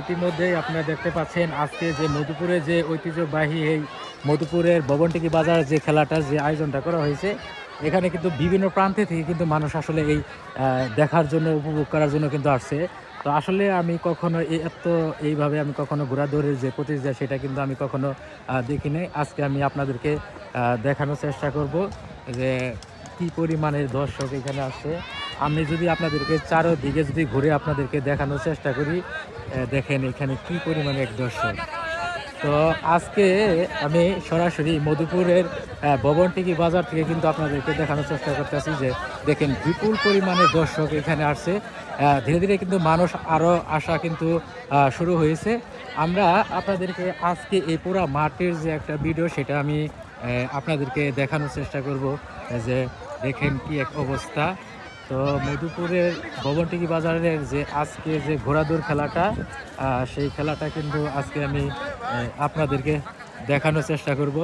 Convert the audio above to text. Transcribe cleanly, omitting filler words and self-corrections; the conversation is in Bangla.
ইতিমধ্যেই আপনারা দেখতে পাচ্ছেন আজকে যে মধুপুরে যে ঐতিহ্যবাহী এই মধুপুরের ভবনটিকি বাজার যে খেলাটার যে আয়োজনটা করা হয়েছে, এখানে কিন্তু বিভিন্ন প্রান্তে থেকে কিন্তু মানুষ আসলে এই দেখার জন্য উপভোগ করার জন্য কিন্তু আসছে। তো আসলে আমি কখনো এইভাবে আমি কখনো ঘোড়াদৌড়ের যে প্রতিযোগিতা সেটা কিন্তু আমি কখনো দেখি নাই। আজকে আমি আপনাদেরকে দেখানোর চেষ্টা করব যে কি পরিমাণের দর্শক এখানে আসছে। আমি যদি আপনাদেরকে চারদিকে যদি ঘুরে আপনাদেরকে দেখানোর চেষ্টা করি, দেখেন এখানে কি পরিমাণে এক দর্শক। তো আজকে আমি সরাসরি মধুপুরের ভবনটিকি বাজার থেকে কিন্তু আপনাদেরকে দেখানোর চেষ্টা করতেছি যে দেখেন বিপুল পরিমাণে দর্শক এখানে আসছে। ধীরে ধীরে কিন্তু মানুষ আরও আসা কিন্তু শুরু হয়েছে। আমরা আপনাদেরকে আজকে এই পুরা মাঠের যে একটা ভিডিও সেটা আমি আপনাদেরকে দেখানোর চেষ্টা করব যে দেখেন কি এক অবস্থা। তো মধুপুরের ভবনটিকি বাজারের যে আজকে যে ঘোড়াদৌড় খেলাটা, সেই খেলাটা কিন্তু আজকে আমি আপনাদেরকে দেখানোর চেষ্টা করব।